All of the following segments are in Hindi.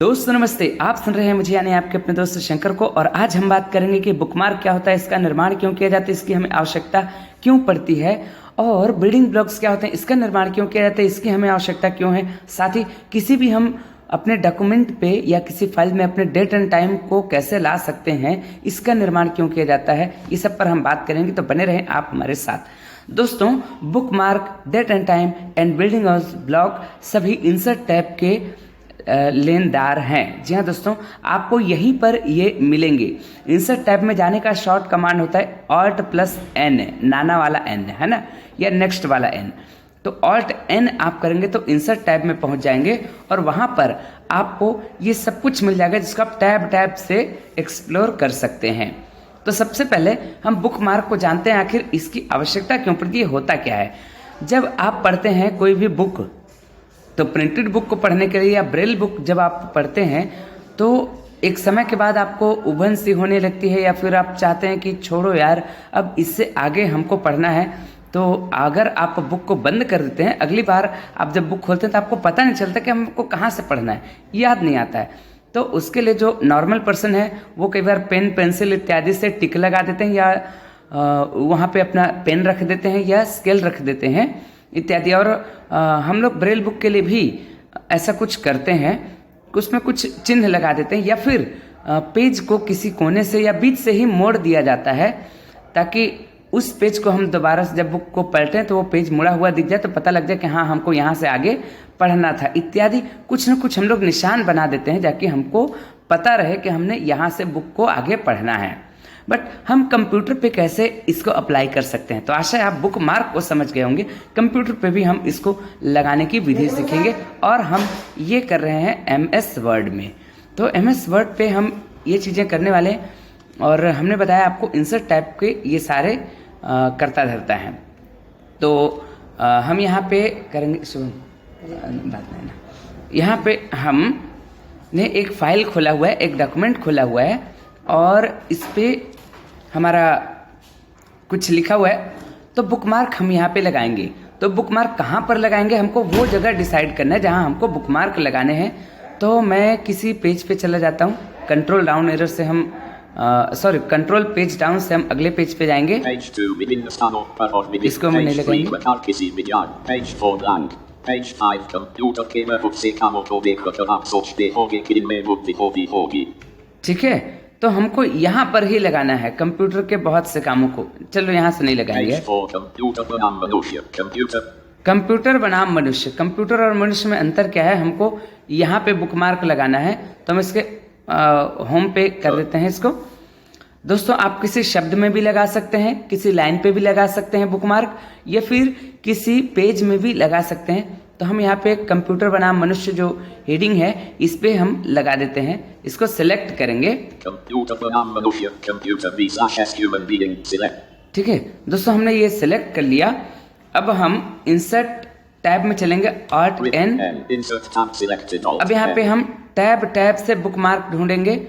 दोस्तों नमस्ते, आप सुन रहे हैं मुझे यानी आपके अपने दोस्त शंकर को। और आज हम बात करेंगे कि बुकमार्क क्या होता है, इसका निर्माण क्यों किया जाता है, इसकी हमें आवश्यकता क्यों पड़ती है, और बिल्डिंग ब्लॉक्स क्या होते हैं, इसका निर्माण क्यों किया जाता है, इसकी हमें आवश्यकता क्यों है। साथ ही किसी भी हम अपने डॉक्यूमेंट पे या किसी फाइल में अपने डेट एंड टाइम को कैसे ला सकते हैं, इसका निर्माण क्यों किया जाता है, ये सब पर हम बात करेंगे। तो बने रहें आप हमारे साथ। दोस्तों, bookmark, date and time and building block सभी इंसर्ट टैब के लेनदार हैं। जी हाँ दोस्तों, आपको यहीं पर ये मिलेंगे। इंसर्ट टैब में जाने का शॉर्ट कमांड होता है Alt+N, नाना वाला N है ना, या नेक्स्ट वाला N। तो Alt+N आप करेंगे तो इंसर्ट टैब में पहुंच जाएंगे और वहां पर आपको ये सब कुछ मिल जाएगा जिसको आप टैब से एक्सप्लोर कर सकते हैं। तो सबसे पहले हम बुकमार्क को जानते हैं, आखिर इसकी आवश्यकता क्यों पड़ती है, होता क्या है। जब आप पढ़ते हैं कोई भी बुक, तो प्रिंटेड बुक को पढ़ने के लिए या ब्रेल बुक जब आप पढ़ते हैं तो एक समय के बाद आपको उबन सी होने लगती है, या फिर आप चाहते हैं कि छोड़ो यार, अब इससे आगे हमको पढ़ना है। तो अगर आप बुक को बंद कर देते हैं, अगली बार आप जब बुक खोलते हैं तो आपको पता नहीं चलता कि हमको कहाँ से पढ़ना है, याद नहीं आता है। तो उसके लिए जो नॉर्मल पर्सन है वो कई बार पेन पेंसिल इत्यादि से टिक लगा देते हैं, या वहाँ पे अपना पेन रख देते हैं या स्केल रख देते हैं इत्यादि। और हम लोग ब्रेल बुक के लिए भी ऐसा कुछ करते हैं, उसमें कुछ चिन्ह लगा देते हैं, या फिर पेज को किसी कोने से या बीच से ही मोड़ दिया जाता है, ताकि उस पेज को हम दोबारा से जब बुक को पलटें तो वो पेज मुड़ा हुआ दिख जाए, तो पता लग जाए कि हाँ, हमको यहाँ से आगे पढ़ना था इत्यादि। कुछ न कुछ हम लोग निशान बना देते हैं ताकि हमको पता रहे कि हमने यहाँ से बुक को आगे पढ़ना है। बट हम कंप्यूटर पे कैसे इसको अप्लाई कर सकते हैं, तो आशा है आप बुक मार्क को समझ गए होंगे। कंप्यूटर पे भी हम इसको लगाने की विधि सीखेंगे, और हम ये कर रहे हैं MS वर्ड में। तो MS वर्ड पे हम ये चीज़ें करने वाले हैं, और हमने बताया आपको इंसर्ट टाइप के ये सारे करता धरता है। तो हम यहाँ पे करेंगे, बात नहीं ना, यहाँ पे हमने एक फाइल खोला हुआ है, एक डॉक्यूमेंट खोला हुआ है, और इस पे हमारा कुछ लिखा हुआ है। तो बुकमार्क हम यहाँ पे लगाएंगे। तो बुकमार्क कहाँ पर लगाएंगे, हमको वो जगह डिसाइड करना है जहाँ हमको बुकमार्क लगाने हैं। तो मैं किसी पेज पे चला जाता हूँ, कंट्रोल डाउन एरर से हम कंट्रोल पेज डाउन से हम अगले पेज पे जाएंगे। इसको मैं नहीं लगाएंगे। ठीक है, तो हमको यहाँ पर ही लगाना है कंप्यूटर के बहुत से कामों को। चलो यहाँ से नहीं लगाएंगे। कंप्यूटर बनाम मनुष्य, कंप्यूटर और मनुष्य में अंतर क्या है, हमको यहाँ पे बुकमार्क लगाना है। तो हम इसके होम पे कर देते हैं इसको। दोस्तों, आप किसी शब्द में भी लगा सकते हैं, किसी लाइन पे भी लगा सकते हैं बुकमार्क, या फिर किसी पेज में भी लगा सकते हैं। तो हम यहाँ पे कंप्यूटर बनाम मनुष्य जो हेडिंग है, इस पे हम लगा देते हैं। इसको सिलेक्ट करेंगे। ठीक है दोस्तों, हमने ये सिलेक्ट कर लिया। अब हम इंसर्ट टैब में चलेंगे, Alt+N। अब यहाँ पे हम टैब से बुकमार्क ढूंढेंगे।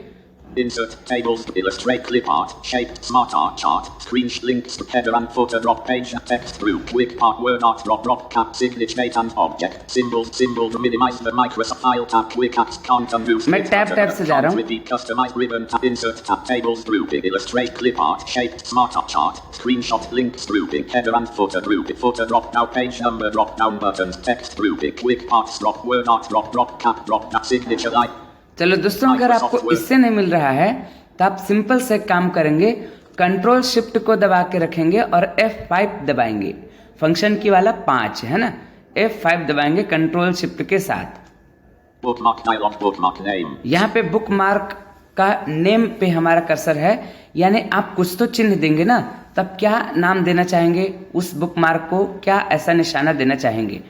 Insert tables, illustrate clip art, shaped smart art chart, screen links, header and footer, drop page, text group, quick part, word art, drop cap, signature, date and object, symbols, minimize the Microsoft file tab, quick apps, count and boost. मैं टैब से जा रहा हूँ। Repeat, customize ribbon tab, insert tab, tables grouping, illustrate clip art, shaped smart art chart, screenshot links grouping, header and footer grouping, footer drop down, page number drop down buttons, text grouping, quick parts drop, word art drop cap, drop down, signature like। चलो दोस्तों, अगर आपको इससे नहीं मिल रहा है तो आप सिंपल से काम करेंगे, कंट्रोल शिफ्ट को दबा के रखेंगे और F5 दबाएंगे। फंक्शन की वाला 5 है ना, F5 दबाएंगे कंट्रोल शिफ्ट के साथ। यहाँ पे बुकमार्क का नेम पे हमारा कर्सर है, यानी आप कुछ तो चिन्ह देंगे ना, तब क्या नाम देना चाहेंगे उस बुकमार्क को, क्या ऐसा निशाना देना चाहेंगे।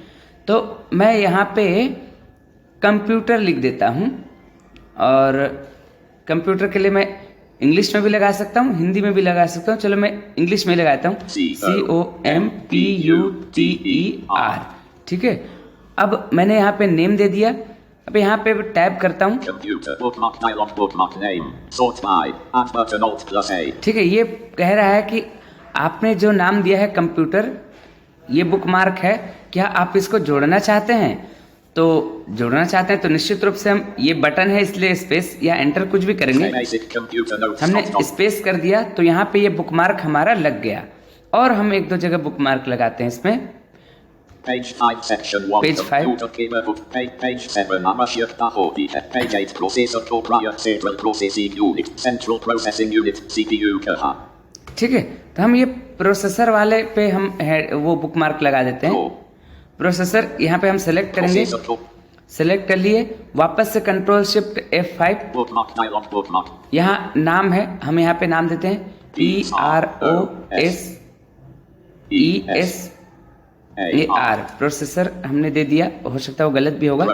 तो मैं यहाँ पे कंप्यूटर लिख देता हूँ, और कंप्यूटर के लिए मैं इंग्लिश में भी लगा सकता हूँ, हिंदी में भी लगा सकता हूँ। चलो मैं इंग्लिश में लगाता हूँ, COMPUTER। ठीक है, अब मैंने यहाँ पे नेम दे दिया। अब यहाँ पे टैब करता हूँ। ठीक है, ये कह रहा है कि आपने जो नाम दिया है कंप्यूटर, ये बुकमार्क है, क्या आप इसको जोड़ना चाहते हैं। तो जोड़ना चाहते हैं तो निश्चित रूप से हम ये बटन है इसलिए स्पेस या एंटर कुछ भी करेंगे। Basic computer notes. हमने Stop. स्पेस कर दिया तो यहाँ पे ये बुकमार्क हमारा लग गया। और हम एक दो जगह बुकमार्क लगाते हैं इसमें। Page 5 section 1 Page 5. computer keyboard page 7 Amashia Tahodi page 8 processor proprietary processing unit central processing unit CPU कहा। ठीक है, तो हम ये प्रोसेसर वाले पे हम वो बुकमार्क लगा देते हैं। प्रोसेसर यहाँ पे हम सेलेक्ट करेंगे, सेलेक्ट कर लिए, वापस से control shift F5। bookmark dialog bookmark यहाँ नाम है, हम यहाँ पे नाम देते हैं PROSESSOR। प्रोसेसर हमने दे दिया, हो सकता है वो गलत भी होगा,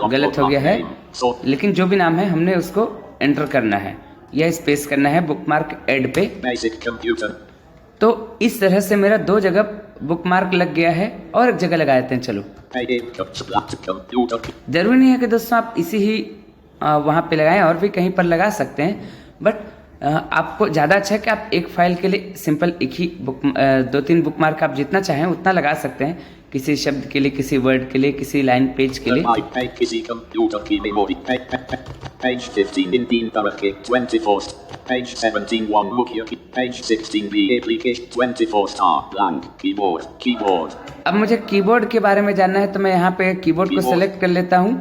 गलत हो गया है, लेकिन जो भी नाम है हमने उसको एंटर करना है या स्पेस करना है बुकमार्क ऐड पे। Basic computer तो इस तरह से मेरा दो जगह बुकमार्क लग गया है और एक जगह लगा देते हैं। चलो, जरूरी नहीं है कि दोस्तों आप इसी ही वहाँ पे लगाएं, और भी कहीं पर लगा सकते हैं, बट आपको ज़्यादा अच्छा है कि आप एक फाइल के लिए सिंपल एक ही दो तीन बुकमार्क आप जितना चाहें उतना लगा सकते हैं, किसी शब्द के लिए, किसी वर्ड के लिए, किसी लाइन पेज के लिए। किसी कंप्यूटर की memory page 15 in Taraki 24 page 17 1 मुख्य page 16 the application 24 star blank keyboard। अब मुझे कीबोर्ड के बारे में जानना है तो मैं यहाँ पे कीबोर्ड को सेलेक्ट कर लेता हूँ।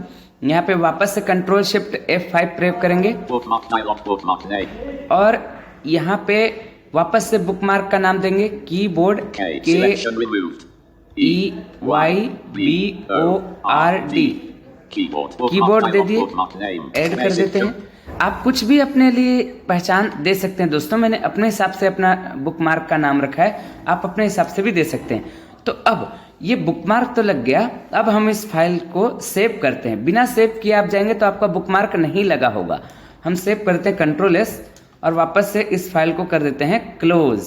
यहाँ पे वापस से कंट्रोल शिफ्ट F5 प्रयोग करेंगे और यहाँ पे वापस से बुकमार्क का नाम देंगे कीबोर्ड KEYBORD। कीबोर्ड दे दिए, ऐड कर देते हैं। आप कुछ भी अपने लिए पहचान दे सकते हैं दोस्तों, मैंने अपने हिसाब से अपना बुकमार्क का नाम रखा है, आप अपने हिसाब से भी दे सकते हैं। तो अब ये बुकमार्क तो लग गया, अब हम इस फाइल को सेव करते हैं। बिना सेव किए आप जाएंगे तो आपका बुकमार्क नहीं लगा होगा। हम सेव करते हैं कंट्रोल S और वापस से इस फाइल को कर देते हैं क्लोज।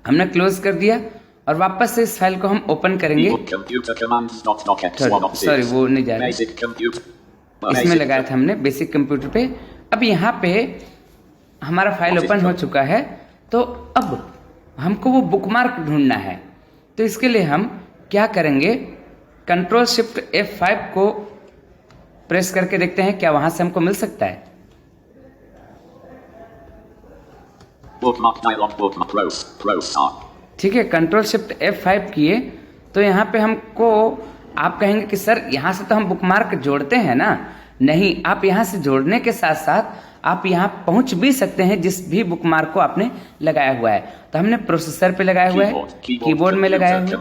हमने क्लोज कर दिया और वापस से इस फाइल को हम ओपन करेंगे। सॉरी, वो नहीं जा रहा, इसमें लगाया था हमने बेसिक कंप्यूटर पे। अब यहाँ पे हमारा फाइल ओपन हो चुका है, तो अब हमको वो बुकमार्क ढूंढना है। तो इसके लिए हम क्या करेंगे, कंट्रोल शिफ्ट F5 को प्रेस करके देखते हैं क्या वहां से हमको मिल सकता है। ठीक है, कंट्रोल शिफ्ट F5 किए तो यहाँ पे हमको, आप कहेंगे कि सर यहाँ से तो हम बुकमार्क जोड़ते हैं ना। नहीं, आप यहाँ से जोड़ने के साथ साथ आप यहाँ पहुँच भी सकते हैं जिस भी बुकमार्क को आपने लगाया हुआ है। तो हमने प्रोसेसर पे लगाया हुआ है, कीबोर्ड में लगाया हुआ है।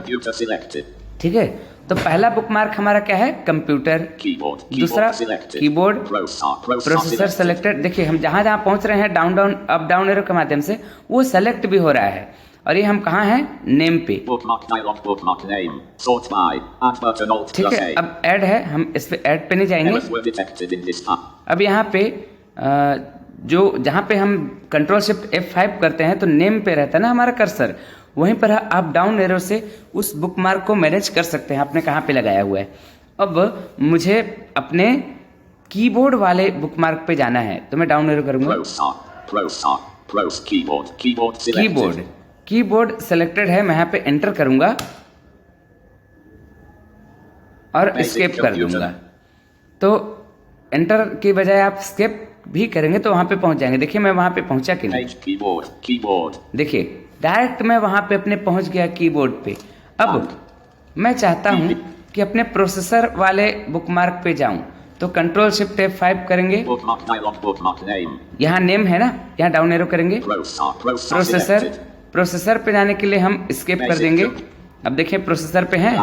ठीक है, तो पहला बुकमार्क हमारा क्या है, कंप्यूटर, दूसरा कीबोर्ड, प्रोसेसर सेलेक्टेड। देखिए हम जहाँ जहाँ पहुँच रहे हैं down down up down arrow के माध्यम से वो सेलेक्ट भी हो रहा है। और ये हम कहाँ हैं, नेम पे। ठीक है, अब ऐड है, हम इस पे ऐड पे नहीं जाएंगे। अब यहाँ पे जो जहाँ पे हम कंट्रोल शिफ्ट F5 करते हैं तो नेम पे रहता है ना हमारा कर्सर, वहीं पर आप डाउन एरो से उस बुकमार्क को मैनेज कर सकते हैं आपने कहाँ पे लगाया हुआ है। अब मुझे अपने कीबोर्ड वाले बुकमार्क पे जाना है तो मैं डाउन एरो करूंगा। कीबोर्ड सेलेक्टेड है, मैं यहाँ पे एंटर करूंगा और एस्केप कर दूंगा। तो एंटर की बजाय आप एस्केप भी करेंगे तो वहां पे पहुंच जाएंगे। देखिए मैं वहां पे पहुंचा कि नहीं, देखिए डायरेक्ट मैं वहां पे अपने पहुंच गया कीबोर्ड पे। अब मैं चाहता हूं कि अपने प्रोसेसर वाले बुकमार्क पे जाऊं तो कंट्रोल शिफ्ट F5 करेंगे। यहाँ नेम है ना, यहाँ डाउन एरो करेंगे। प्रोसेसर पे जाने के लिए हम एस्केप कर देंगे। अब देखिए प्रोसेसर पे हैं।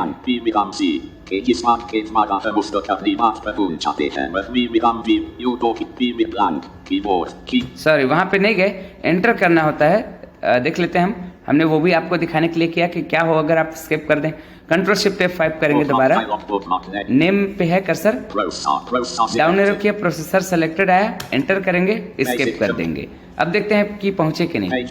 सॉरी, वहां पे नहीं गए, एंटर करना होता है। देख लेते हैं हमने वो भी आपको दिखाने के लिए किया कि क्या हो अगर आप स्किप कर दें। कंट्रोल शिफ्ट F5 करेंगे दोबारा, नेम पे है कर्सर, डाउन एरो किया, प्रोसेसर सेलेक्टेड आया, एंटर करेंगे, स्किप कर देंगे। अब देखते हैं कि पहुंचे कि नहीं।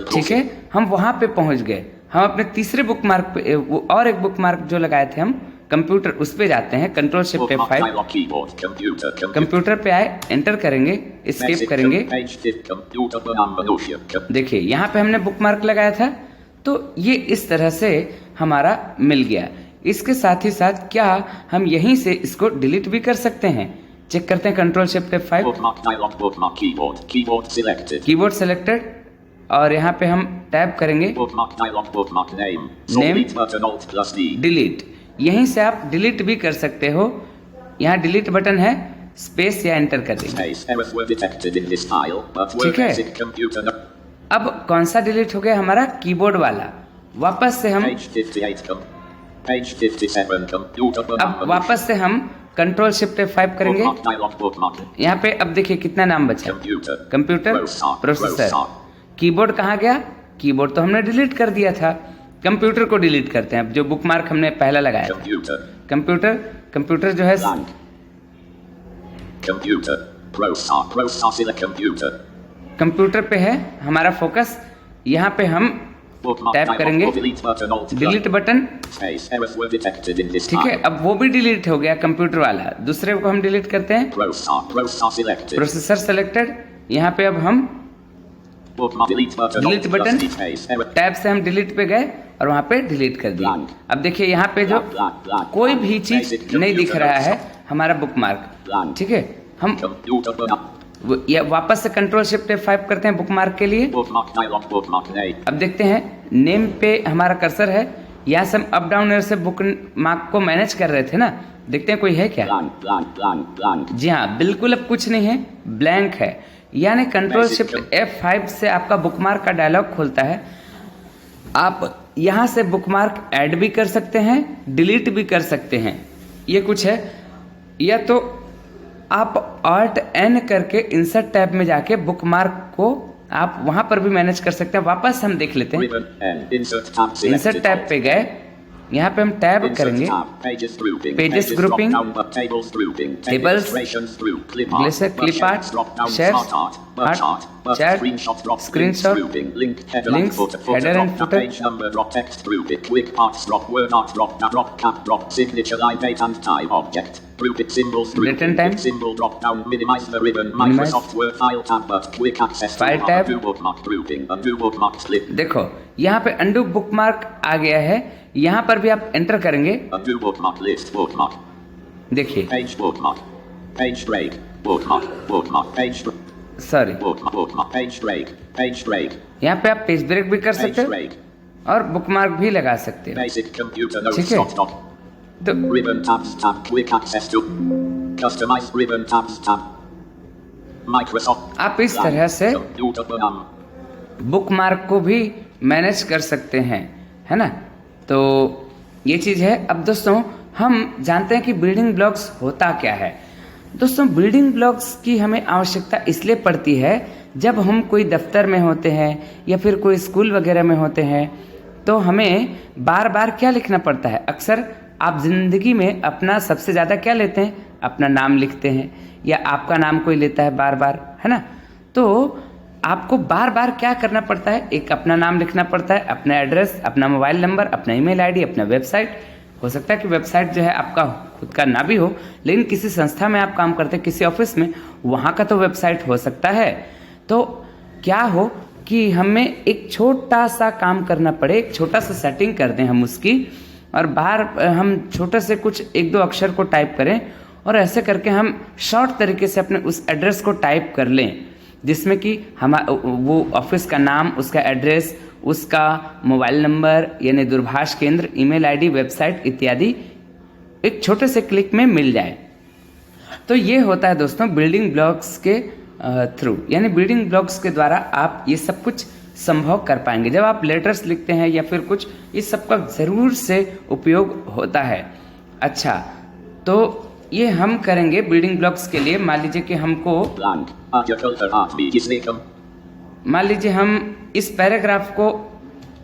ठीक है, हम वहां पे पहुंच गए। हम अपने तीसरे बुकमार्क पे और एक बुकमार्क जो लगाए थे हम कंप्यूटर, उस पे जाते हैं। कंट्रोल शिफ्ट F5, कंप्यूटर पे आए, एंटर करेंगे, एस्केप करेंगे। देखिए यहाँ पे हमने बुकमार्क लगाया था। तो ये इस तरह से हमारा मिल गया। इसके साथ ही साथ क्या हम यहीं से इसको डिलीट भी कर सकते हैं? चेक करते हैं। Control shift F5, Bookmark dialog, bookmark keyboard, keyboard selected. Keyboard selected, और यहाँ पे हम टैप करेंगे Bookmark dialog, bookmark name. Name. Delete button, Alt plus D. Delete. यहीं से आप डिलीट भी कर सकते हो। यहाँ डिलीट बटन है, स्पेस या एंटर कर देंगे। Space errors were detected in this file, but were ठीक है। basic computer. अब कौन सा डिलीट हो गया? हमारा कीबोर्ड वाला। वापस से हम Page 58 page 57 computer. अब वापस से हम कंट्रोल शिफ्ट F5 करेंगे। Bookmark dialog, bookmark. यहाँ पे अब देखिए कितना नाम बचा। Computer. Computer, processor. कीबोर्ड कहाँ गया? कीबोर्ड तो हमने डिलीट कर दिया था। कंप्यूटर को डिलीट करते हैं, अब जो बुकमार्क हमने पहला लगाया था। Computer. कंप्यूटर जो है Blank. Computer. Processor select computer. Computer पे है हमारा फोकस। यहाँ पे हम Bookmark टैप dialog, करेंगे, delete button, Alt plus delete button. Space errors were detected in this ठीक है, file. अब वो भी डिलीट हो गया कंप्यूटर वाला। दूसरे को हम डिलीट करते हैं। Processor selected. Processor selected. यहाँ पे अब हम Bookmark delete button, Delete Alt plus button. D, space error. Tab से हम डिलीट पे गए और वहाँ पे डिलीट कर दिया। Blank. अब देखिए यहाँ पे जो Blank. कोई भी चीज Basic नहीं दिख computer रहा है notes. हमारा बुकमार्क। Blank. ठीक है, हम Computer button. या वापस से कंट्रोल शिफ्ट F5 करते हैं बुकमार्क के लिए। Bookmark dialog, bookmark name. अब देखते हैं नेम पे हमारा कर्सर है। यहाँ से हम अप डाउन एरो से बुक मार्क को मैनेज कर रहे थे ना, देखते हैं कोई है क्या। Blank. जी हाँ, बिल्कुल अब कुछ नहीं है, ब्लैंक है। यानी कंट्रोल शिफ्ट F5 से आपका बुकमार्क का डायलॉग खुलता है। आप यहाँ से बुकमार्क ऐड भी कर सकते हैं, डिलीट भी कर सकते हैं, ये कुछ है। या तो आप Alt N करके इंसर्ट टैब में जाके बुकमार्क को आप वहां पर भी मैनेज कर सकते हैं। वापस हम देख लेते हैं। Ribbon N. Insert tab selected. Insert tab पे गए, यहाँ पे हम टैब Insert करेंगे। tab. Pages grouping. Pages grouping. drop down, but tables grouping. Tables. Illustrations group. Clip Glycer, art. clip art. Drop down. Shares. Smart art. Bar Art. chart. Bar Chat. screenshot drop. Screenshot. Links grouping. Link header Links, and footer. header Drop and down. footer. Page number drop. Text grouping. Quick parts drop. Word art drop. Now drop cap drop. Signature line date and time object. Group it symbols. Date and grouping. time. Quick symbol drop down. Minimize the ribbon. Minimize. Microsoft Word file tab but quick access to File tab. undo bookmark grouping. Undo bookmark slip. देखो यहाँ पे अंडू बुकमार्क आ गया है। यहाँ पर भी आप एंटर करेंगे, Undo bookmark list. Bookmark. देखिए Page bookmark. Page break. Bookmark. Bookmark. Page break. Sorry, Bookmark. Bookmark. Page break. Page break. यहाँ पे आप पेज ब्रेक भी कर Page सकते हो break. और बुकमार्क भी लगा सकते हो। Basic computer notes. ठीक है। Stop. तो Ribbon tabs tab. Quick access to. Customize ribbon tabs tab. Microsoft. आप इस तरह से Computer program. बुकमार्क को भी मैनेज कर सकते हैं, है ना। तो ये चीज़ है। अब दोस्तों हम जानते हैं कि बिल्डिंग ब्लॉक्स होता क्या है। दोस्तों बिल्डिंग ब्लॉक्स की हमें आवश्यकता इसलिए पड़ती है जब हम कोई दफ्तर में होते हैं या फिर कोई स्कूल वगैरह में होते हैं, तो हमें बार बार क्या लिखना पड़ता है। अक्सर आप जिंदगी में अपना सबसे ज़्यादा क्या लेते हैं, अपना नाम लिखते हैं या आपका नाम कोई लेता है बार बार, है ना। तो आपको बार बार क्या करना पड़ता है, एक अपना नाम लिखना पड़ता है, अपना एड्रेस, अपना मोबाइल नंबर, अपना ईमेल आईडी, अपना वेबसाइट। हो सकता है कि वेबसाइट जो है आपका खुद का ना भी हो, लेकिन किसी संस्था में आप काम करते हैं, किसी ऑफिस में, वहाँ का तो वेबसाइट हो सकता है। तो क्या हो कि हमें एक छोटा सा काम करना पड़े, एक छोटा सा सेटिंग कर दें हम उसकी, और बाहर हम छोटे से कुछ एक दो अक्षर को टाइप करें और ऐसे करके हम शॉर्ट तरीके से अपने उस एड्रेस को टाइप कर लें, जिसमें कि हम वो ऑफिस का नाम, उसका एड्रेस, उसका मोबाइल नंबर यानी दूरभाष केंद्र, ईमेल आईडी, वेबसाइट इत्यादि एक छोटे से क्लिक में मिल जाए। तो ये होता है दोस्तों बिल्डिंग ब्लॉक्स के थ्रू, यानी बिल्डिंग ब्लॉक्स के द्वारा आप ये सब कुछ संभव कर पाएंगे। जब आप लेटर्स लिखते हैं या फिर कुछ, इस सब का ज़रूर से उपयोग होता है। अच्छा, तो ये हम करेंगे बिल्डिंग ब्लॉक्स के लिए। मान लीजिए कि हमको, मान लीजिए हम इस पैराग्राफ को,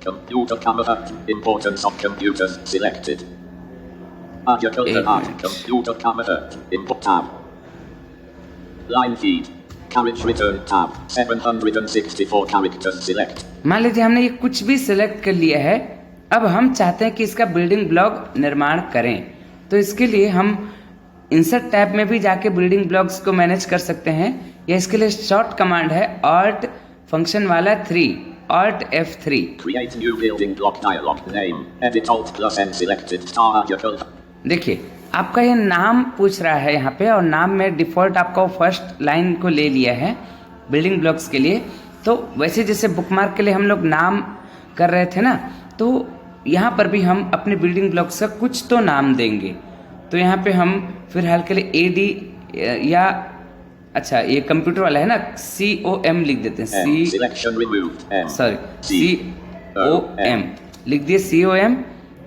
Computer camera. Importance of computers selected. Add your filter art. Computer camera. Input tab. Line feed. Carriage return tab. 764 characters select. मान लीजिए हमने ये कुछ भी सिलेक्ट कर लिया है। अब हम चाहते हैं कि इसका बिल्डिंग ब्लॉक निर्माण करें, तो इसके लिए हम इंसर्ट टैब में भी जाके बिल्डिंग ब्लॉक्स को मैनेज कर सकते हैं, या इसके लिए शॉर्ट कमांड है Alt फंक्शन वाला 3, Alt F3। Create new building block dialog. Name. Edit Alt plus N selected. Star Agile. देखिए आपका ये नाम पूछ रहा है यहाँ पे, और नाम में डिफ़ॉल्ट आपका वो फर्स्ट लाइन को ले लिया है बिल्डिंग ब्लॉक्स के लिए। तो वैसे जैसे बुकमार्क के लिए हम लोग नाम कर रहे थे ना, तो यहाँ पर भी हम अपने बिल्डिंग ब्लॉक्स का कुछ तो नाम देंगे। तो यहाँ पे हम फिलहाल के लिए AD या अच्छा ये कंप्यूटर वाला है ना, COM लिख देते हैं। COM लिख दिए COM।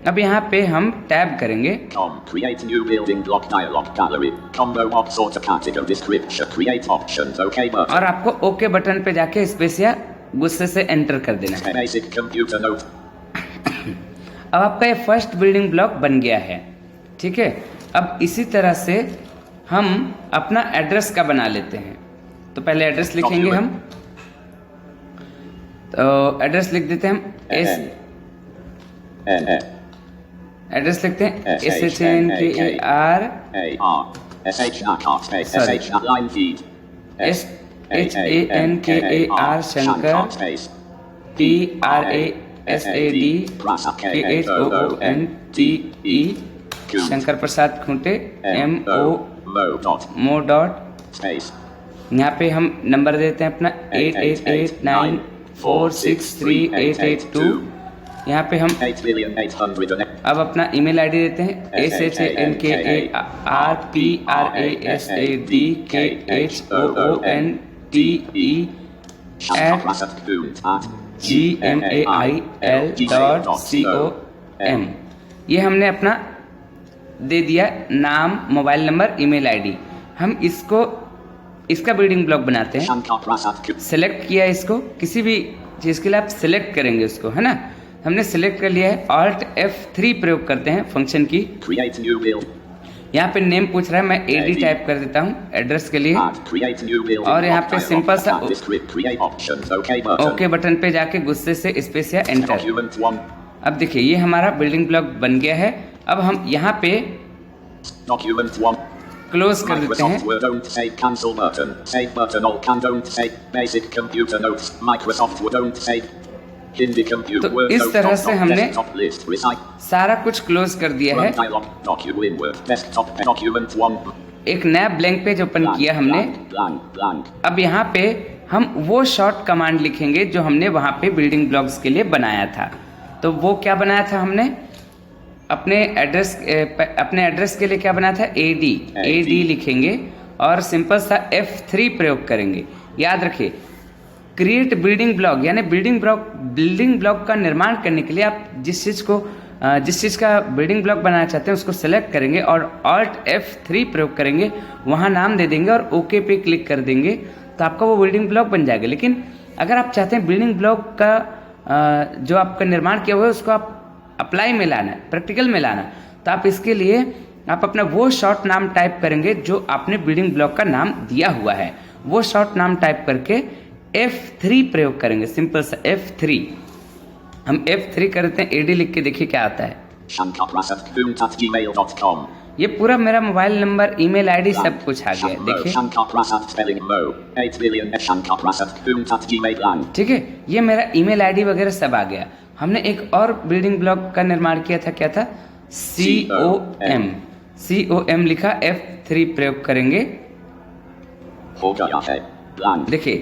अब यहाँ पे हम टैब करेंगे। Create new building block dialog gallery. Combo box auto category description. Create options. OK button. और आपको OK बटन पे जाके स्पेस या गुस्से से एंटर कर देना है। Basic computer note. अब आपका ये फर्स्ट बिल्डिंग ब्लॉक बन गया है, ठीक है। अब इसी तरह से हम अपना एड्रेस का बना लेते हैं। तो पहले एड्रेस लिखेंगे हम, तो एड्रेस लिख देते हैं हम एड्रेस लिखते हैं SHANKER शंकर PRASADKHOONTE शंकर प्रसाद खूंटे MO डॉट। यहाँ पे हम नंबर देते हैं अपना 8889463882। यहाँ पे हम अब अपना ईमेल आईडी देते हैं SHANKERPRASADKHOONTE@gmail.com। ये हमने अपना दे दिया नाम, मोबाइल नंबर, ईमेल आईडी। हम इसका बिल्डिंग ब्लॉक बनाते हैं। सेलेक्ट किया इसको, किसी भी चीज़ के लिए आप सेलेक्ट करेंगे उसको, है ना। हमने सेलेक्ट कर लिया है। Alt F3 प्रयोग करते हैं फंक्शन की। यहाँ पे नेम पूछ रहा है, मैं AD टाइप कर देता हूँ एड्रेस के लिए, और यहाँ पे सिंपल सा OK बटन पे जाके गुस्से से स्पेस या एंटर। अब देखिए ये हमारा बिल्डिंग ब्लॉक बन गया है। अब हम यहाँ पे क्लोज कर देते हैं। तो इस तरह से हमने सारा कुछ क्लोज कर दिया है। एक नया ब्लैंक पेज ओपन किया हमने। अब यहाँ पे हम वो शॉर्ट कमांड लिखेंगे जो हमने वहाँ पे बिल्डिंग ब्लॉक्स के लिए बनाया था। तो वो क्या बनाया था हमने, अपने एड्रेस के लिए क्या बनाया था, AD लिखेंगे और सिंपल सा F3 प्रयोग करेंगे। याद रखिए, क्रिएट बिल्डिंग ब्लॉक यानी बिल्डिंग ब्लॉक का निर्माण करने के लिए आप जिस चीज़ का बिल्डिंग ब्लॉक बनाना चाहते हैं उसको सेलेक्ट करेंगे और Alt F3 प्रयोग करेंगे, वहाँ नाम दे देंगे और OK पे क्लिक कर देंगे, तो आपका वो बिल्डिंग ब्लॉक बन जाएगा। लेकिन अगर आप चाहते हैं बिल्डिंग ब्लॉक का जो आपका निर्माण किया हुआ है उसको आप अप्लाई में लाना है, प्रैक्टिकल में लाना, तो आप इसके लिए आप अपना वो शॉर्ट नाम टाइप करेंगे जो आपने बिल्डिंग ब्लॉक का नाम दिया हुआ है। वो शॉर्ट नाम टाइप करके F3 प्रयोग करेंगे, सिंपल सा F3। हम F3 करते हैं, AD लिख के देखिए क्या आता है। ये पूरा मेरा मोबाइल नंबर, ईमेल आईडी सब कुछ आ गया, देखिए ठीक है। ये मेरा ईमेल आईडी वगैरह सब आ गया। हमने एक और बिल्डिंग ब्लॉक का निर्माण किया था, क्या था, COM लिखा, F3 प्रयोग करेंगे। देखिए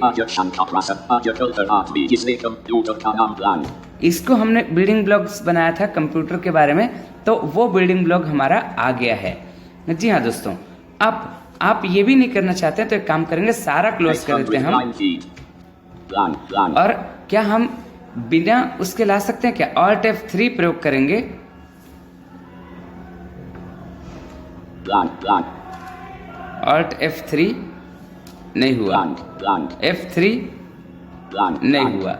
इसको हमने बिल्डिंग ब्लॉक्स बनाया था कंप्यूटर के बारे में, तो वो बिल्डिंग ब्लॉक हमारा आ गया है। जी हाँ दोस्तों, आप ये भी नहीं करना चाहते तो एक काम करेंगे, सारा क्लोज कर देते हैं हम। और क्या हम बिना उसके ला सकते हैं क्या, Alt F3 प्रयोग करेंगे। Alt F3 नहीं हुआ, F3 नहीं हुआ,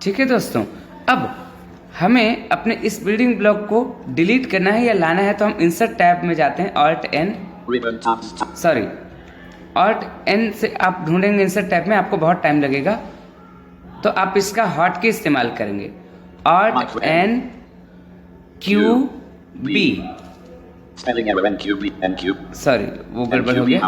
ठीक है दोस्तों। अब हमें अपने इस बिल्डिंग ब्लॉक को डिलीट करना है या लाना है, तो हम इंसर्ट टैब में जाते हैं, Alt N से आप ढूंढेंगे इंसर्ट टैब में, आपको बहुत टाइम लगेगा, तो आप इसका हॉट की इस्तेमाल करेंगे, Alt N Q B। Sorry वो गड़बड़ हो गया,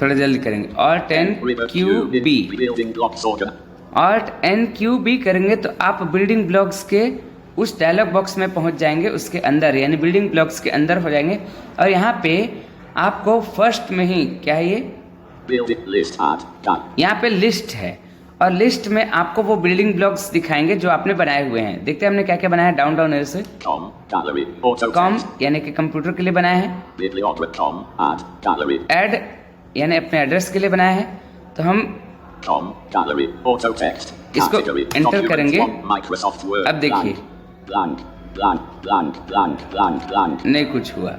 थोड़ा जल्दी करेंगे, Alt N Q B। Building blocks organ. Alt N Q B करेंगे तो आप बिल्डिंग ब्लॉक्स के उस डायलॉग बॉक्स में पहुंच जाएंगे, उसके अंदर यानी बिल्डिंग ब्लॉक्स के अंदर हो जाएंगे। और यहाँ पे आपको फर्स्ट में ही क्या है, ये Building list add done. यहाँ पे लिस्ट है और लिस्ट में आपको वो बिल्डिंग ब्लॉक्स दिखाएंगे जो आपने बनाए हुए हैं। देखते हैं हमने क्या क्या बनाया है। डाउन डाउन एरो से Com gallery auto com text. यानी कि कंप्यूटर के लिए बनाया है, Bibliography.com add gallery. ऐड यानी अपने एड्रेस के लिए बनाया है। तो हम Com gallery auto text. इसको Category. enter Documents करेंगे। one, Microsoft Word. अब देखिए। Blank blank blank blank blank blank. नहीं कुछ हुआ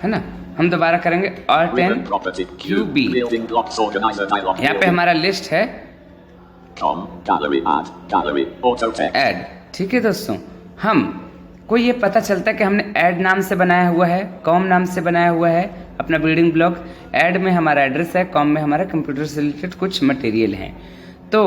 है ना। हम दोबारा करेंगे Alt N Ribbon property Q B। Building blocks organizer dialog. यहाँ पे हमारा लिस्ट है Com gallery add gallery auto text. Add. ठीक है दोस्तों, हम को ये पता चलता है कि हमने ऐड नाम से बनाया हुआ है, कॉम नाम से बनाया हुआ है अपना बिल्डिंग ब्लॉक। ऐड में हमारा एड्रेस है, कॉम में हमारा कंप्यूटर से रिलेटेड कुछ मटेरियल है। तो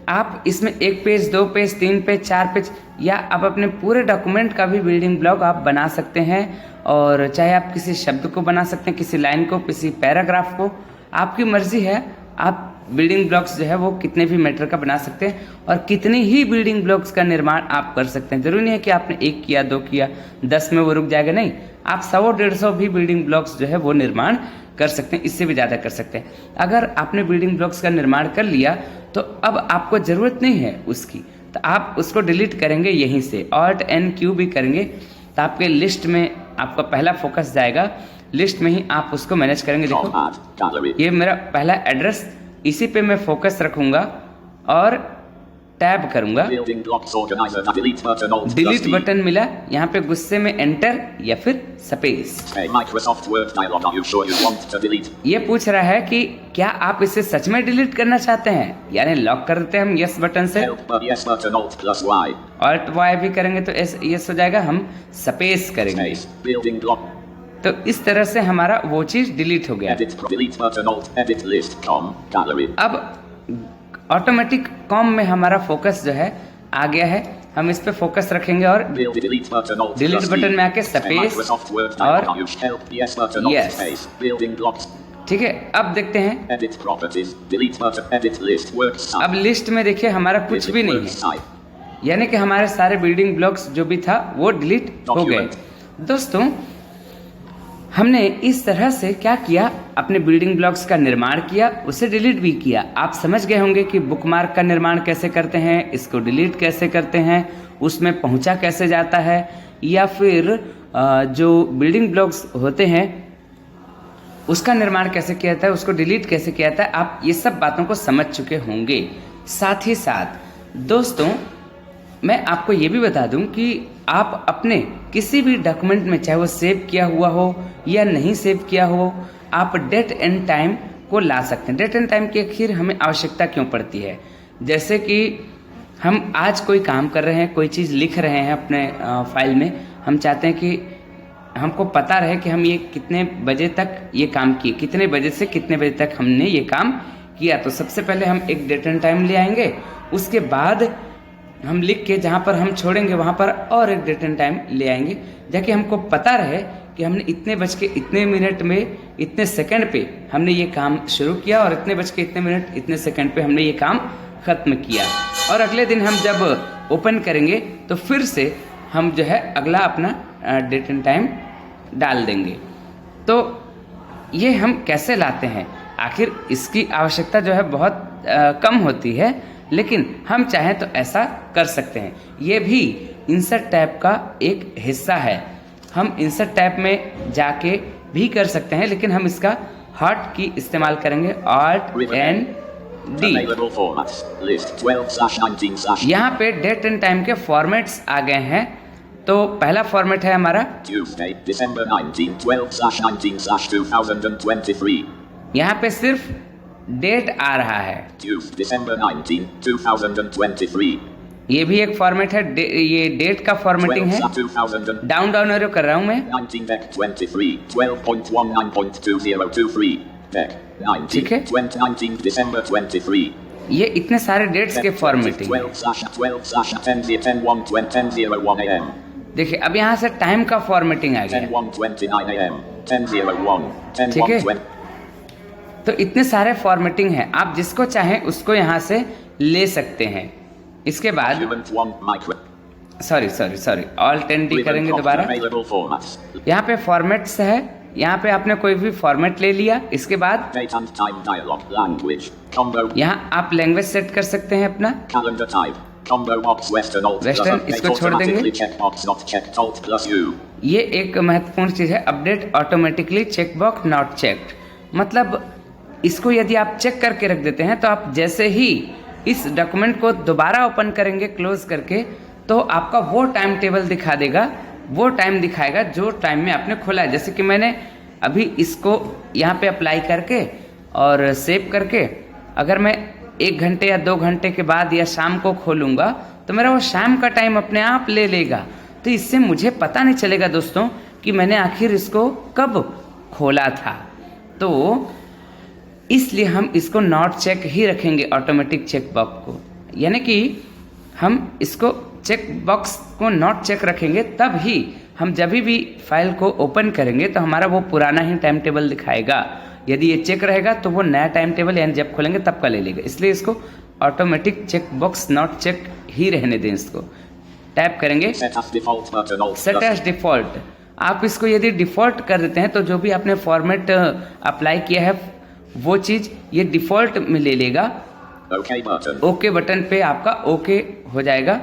आप इसमें 1 पेज 2 पेज 3 पेज 4 पेज या आप अपने पूरे डॉक्यूमेंट का भी बिल्डिंग ब्लॉक आप बना सकते हैं। और चाहे आप किसी शब्द को बना सकते हैं, किसी लाइन को, किसी पैराग्राफ को, आपकी मर्जी है। आप बिल्डिंग ब्लॉक्स जो है वो कितने भी मैटर का बना सकते हैं और कितनी ही बिल्डिंग ब्लॉक्स का निर्माण आप कर सकते हैं। जरूरी नहीं है कि आपने 1 किया 2 किया 10 में वो रुक जाएगा, नहीं, आप 100-150 भी बिल्डिंग ब्लॉक्स जो है वो निर्माण कर सकते हैं, इससे भी ज़्यादा कर सकते हैं। अगर आपने बिल्डिंग ब्लॉक्स का निर्माण कर लिया तो अब आपको ज़रूरत नहीं है उसकी, तो आप उसको डिलीट करेंगे यहीं से। Alt N Q भी करेंगे तो आपके लिस्ट में आपका पहला फोकस जाएगा, लिस्ट में ही आप उसको मैनेज करेंगे। Com देखो add gallery. ये मेरा पहला एड्रेस, इसी पे मैं फोकस रखूंगा और टैब करूंगा। Building blocks organizer delete button alt delete plus D. Button मिला, यहाँ पे गुस्से में एंटर या फिर space. A Microsoft Word dialog. Are you sure you want to delete? ये पूछ रहा है कि क्या आप इसे सच में डिलीट करना चाहते हैं, यानी लॉक कर देते हैं हम यस बटन से। Help but yes button alt plus Y. Alt Y भी करेंगे तो यस हो जाएगा, हम स्पेस करेंगे। Space. Building block. तो इस तरह से हमारा वो चीज डिलीट हो गया। Edit delete button alt edit list. Com gallery. अब ऑटोमेटिक कॉम में हमारा फोकस जो है आ गया है, हम इस पे फोकस रखेंगे और Build delete button alt delete plus D. Button में आके A स्पेस Microsoft Word और dialog. Use help yes button alt Yes. space. Building blocks. ठीक है। अब देखते हैं, Edit properties. Delete button edit list. Works type. अब लिस्ट में देखिए हमारा कुछ Visit भी नहीं works है, type. यानी कि हमारे सारे बिल्डिंग ब्लॉक्स जो भी था वो डिलीट हो गए। Document. दोस्तों हमने इस तरह से क्या किया, अपने बिल्डिंग ब्लॉक्स का निर्माण किया, उसे डिलीट भी किया। आप समझ गए होंगे कि बुकमार्क का निर्माण कैसे करते हैं, इसको डिलीट कैसे करते हैं, उसमें पहुंचा कैसे जाता है, या फिर जो बिल्डिंग ब्लॉक्स होते हैं उसका निर्माण कैसे किया जाता है, उसको डिलीट कैसे किया जाता है। आप ये सब बातों को समझ चुके होंगे। साथ ही साथ दोस्तों मैं आपको ये भी बता दूं कि आप अपने किसी भी डॉक्यूमेंट में, चाहे वो सेव किया हुआ हो या नहीं सेव किया हो, आप डेट एंड टाइम को ला सकते हैं। डेट एंड टाइम की आखिर हमें आवश्यकता क्यों पड़ती है? जैसे कि हम आज कोई काम कर रहे हैं, कोई चीज़ लिख रहे हैं अपने फाइल में, हम चाहते हैं कि हमको पता रहे कि हम ये कितने बजे तक ये काम किए, कितने बजे से कितने बजे तक हमने ये काम किया। तो सबसे पहले हम एक डेट एंड टाइम ले आएंगे, उसके बाद हम लिख के जहाँ पर हम छोड़ेंगे वहाँ पर और एक डेट एंड टाइम ले आएंगे, ताकि हमको पता रहे कि हमने इतने बज के इतने मिनट में इतने सेकंड पे हमने ये काम शुरू किया और इतने बज के इतने मिनट इतने सेकंड पे हमने ये काम ख़त्म किया। और अगले दिन हम जब ओपन करेंगे तो फिर से हम जो है अगला अपना डेट एंड टाइम डाल देंगे। तो ये हम कैसे लाते हैं? आखिर इसकी आवश्यकता जो है बहुत कम होती है, लेकिन हम चाहें तो ऐसा कर सकते हैं। ये भी इंसर्ट टैब का एक हिस्सा है। हम इंसर्ट टैब में जाके भी कर सकते हैं, लेकिन हम इसका हॉट की इस्तेमाल करेंगे, Alt N D। Available formats. List 12/19/. यहाँ पे डेट एंड टाइम के फॉर्मेट्स आ गए हैं। तो पहला फॉर्मेट है हमारा Tuesday, December 19, 12/19/2023. यहाँ पे सिर्फ डेट आ रहा है, Tuesday, December 19, 2023. ये भी एक फॉर्मेट है। ये डेट का फॉर्मेटिंग है। 12/2000. डाउन डाउन एरो कर रहा हूँ मैं। 19 Beck 23, 12.19.2023. Beck 19, ठीक है। 19 December 23. ये इतने सारे डेट्स के फॉर्मेटिंग है। 12/10/10/10/01 AM. देखिए अब यहाँ से टाइम का फॉर्मेटिंग आ गया। 10/129 AM. 10/01. ठीक है। 10/120. तो इतने सारे फॉर्मेटिंग हैं, आप जिसको चाहें उसको यहाँ से ले सकते हैं। इसके बाद Document 1 micro. Sorry all 10D करेंगे दोबारा। Available formats. यहाँ पे फॉर्मेट्स है, यहाँ पे आपने कोई भी फॉर्मेट ले लिया। इसके बाद Date and time dialog. Language. Combo. यहाँ आप लैंग्वेज सेट कर सकते हैं अपना। Calendar type. Combo box Western Alt. Western, plus इसको update छोड़ देंगे। automatically checkbox not checked Alt plus U. ये एक महत्वपूर्ण चीज़ है, update automatically checkbox not checked. मतलब इसको यदि आप चेक करके रख देते हैं तो आप जैसे ही इस डॉक्यूमेंट को दोबारा ओपन करेंगे क्लोज करके, तो आपका वो टाइम टेबल दिखा देगा, वो टाइम दिखाएगा जो टाइम में आपने खोला है। जैसे कि मैंने अभी इसको यहाँ पे अप्लाई करके और सेव करके, अगर मैं 1 घंटे या 2 घंटे के बाद या शाम को खोलूँगा तो मेरा वो शाम का टाइम अपने आप ले लेगा। तो इससे मुझे पता नहीं चलेगा दोस्तों कि मैंने आखिर इसको कब खोला था। तो इसलिए हम इसको नॉट चेक ही रखेंगे, ऑटोमेटिक चेक बॉक्स को, यानी कि हम इसको चेक बॉक्स को नॉट चेक रखेंगे, तब ही हम जब भी फाइल को ओपन करेंगे तो हमारा वो पुराना ही टाइम टेबल दिखाएगा। यदि ये चेक रहेगा तो वो नया टाइम टेबल यानी जब खोलेंगे तब का ले लेगा। इसलिए इसको automatic check box not check ही रहने दें। इसको टैप करेंगे Set as default button Alt set plus as default. आप इसको यदि डिफॉल्ट कर देते हैं तो जो भी आपने फॉर्मेट अप्लाई किया है वो चीज़ ये डिफॉल्ट में ले लेगा। OK button. ओके बटन पे आपका ओके हो जाएगा,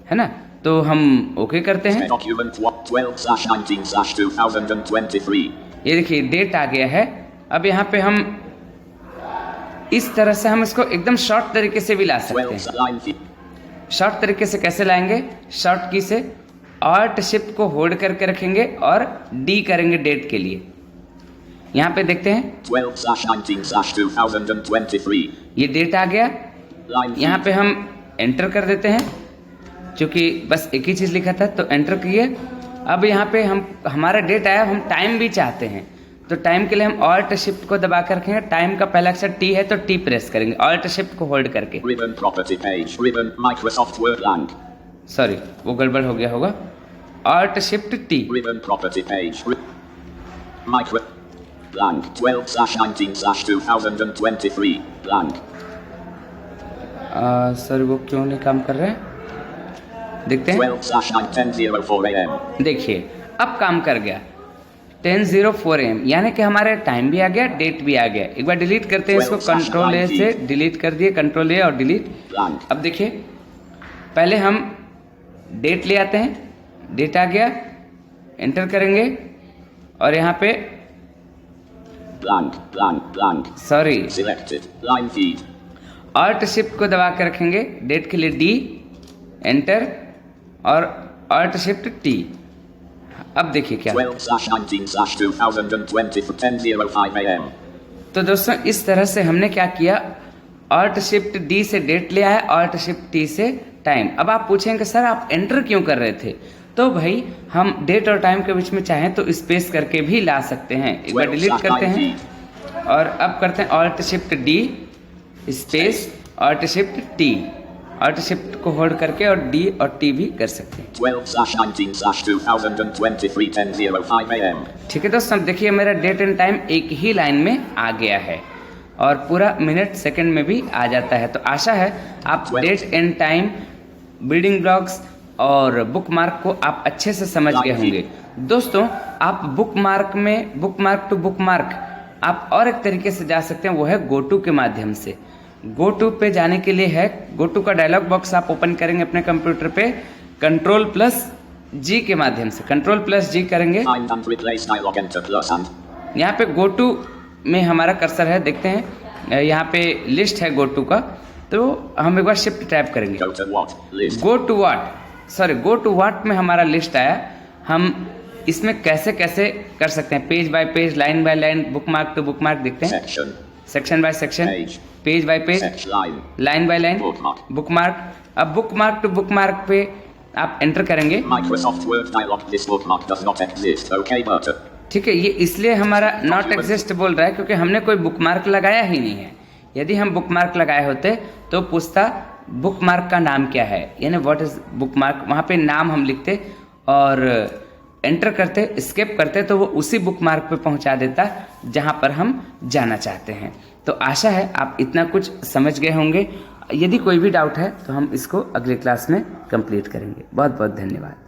है ना। तो हम ओके करते हैं। Document 12/19/2023. ये देखिए डेट आ गया है। अब यहाँ पे हम इस तरह से हम इसको एकदम शॉर्ट तरीके से भी ला सकते 12 हैं। line fee. शॉर्ट तरीके से कैसे लाएंगे? शॉर्ट की से ऑल्ट शिफ्ट को होल्ड करके रखेंगे और डी करेंगे डेट के लिए। यहाँ पे देखते हैं 12/19/2023. ये डेट आ गया। Line fee. यहाँ पे हम एंटर कर देते हैं, क्योंकि बस एक ही चीज़ लिखा था तो एंटर किए। अब यहाँ पे हमारा डेट आया, हम टाइम भी चाहते हैं तो टाइम के लिए हम ऑल्ट शिफ्ट को दबा कर रखेंगे। टाइम का पहला अक्षर टी है तो टी प्रेस करेंगे ऑल्ट शिफ्ट को होल्ड करके। Ribbon property page. Ribbon Microsoft Word blank. Sorry वो गड़बड़ हो गया होगा। Alt shift T. Ribbon property page. Micro blank 12/19/2023 blank. Sir वो क्यों नहीं काम कर रहा है, देखते हैं। 12/10:04 AM. देखिए अब काम कर गया 10:04 AM, यानी कि हमारे टाइम भी आ गया, डेट भी आ गया। एक बार डिलीट करते हैं इसको, कंट्रोल ए से डिलीट कर दिए, कंट्रोल ए और डिलीट। Blank. अब देखिए पहले हम डेट ले आते हैं, डेट आ गया, एंटर करेंगे और यहाँ पे Blank blank blank. Sorry Selected. Line feed. Alt shift को दबा कर रखेंगे, डेट के लिए डी, एंटर और ऑल्ट शिफ्ट टी। अब देखिए क्या 12/19/2020 10:05 AM. तो दोस्तों इस तरह से हमने क्या किया, ऑल्ट शिफ्ट डी से डेट ले आया, ऑल्ट शिफ्ट टी से टाइम। अब आप पूछेंगे सर आप एंटर क्यों कर रहे थे? तो भाई हम डेट और टाइम के बीच में चाहें तो स्पेस करके भी ला सकते हैं। एक बार डिलीट करते हैं और अब करते हैं alt shift D space alt shift T. Alt shift को होल्ड करके और डी और टी भी कर सकते हैं। 12/19/2023 10:05 AM. ठीक है दोस्तों, देखिए मेरा डेट एंड टाइम एक ही लाइन में आ गया है और पूरा मिनट सेकंड में भी आ जाता है। तो आशा है आप date and time, building blocks और बुकमार्क को आप अच्छे से समझ गए होंगे। दोस्तों आप बुकमार्क में बुकमार्क टू बुकमार्क आप और एक तरीके से जा सकते हैं, वो है गोटू के माध्यम से। गोटू पे जाने के लिए है, गोटू का डायलॉग बॉक्स आप ओपन करेंगे अपने कंप्यूटर पे, Ctrl+G के माध्यम से Ctrl+G करेंगे। Find and replace dialog enter plus and. यहाँ पे गोटू में हमारा कर्सर है, देखते हैं यहाँ पे लिस्ट है गोटू का, तो हम एक बार शिफ्ट टैप करेंगे। Go to what? List. Go to what में हमारा लिस्ट आया। हम इसमें कैसे कैसे कर सकते हैं, page by page, line by line, bookmark to bookmark देखते हैं, Section. Section by section, Page. Page by page, Section line. Line by line, Bookmark. Bookmark. अब बुकमार्क टू बुकमार्क पे आप एंटर करेंगे। Microsoft Word dialog. This bookmark does not exist. OK button. ठीक है, ये इसलिए हमारा नॉट एग्जिस्ट बोल रहा है क्योंकि हमने कोई बुकमार्क लगाया ही नहीं है। यदि हम बुकमार्क लगाए होते तो पूछता बुकमार्क का नाम क्या है, यानी व्हाट इज बुकमार्क, वहाँ पे नाम हम लिखते और एंटर करते, स्केप करते तो वो उसी बुक मार्क पे पहुंचा देता जहां पर हम जाना चाहते हैं। तो आशा है आप इतना कुछ समझ गए होंगे। यदि कोई भी डाउट है तो हम इसको अगले क्लास में कंप्लीट करेंगे। बहुत बहुत धन्यवाद।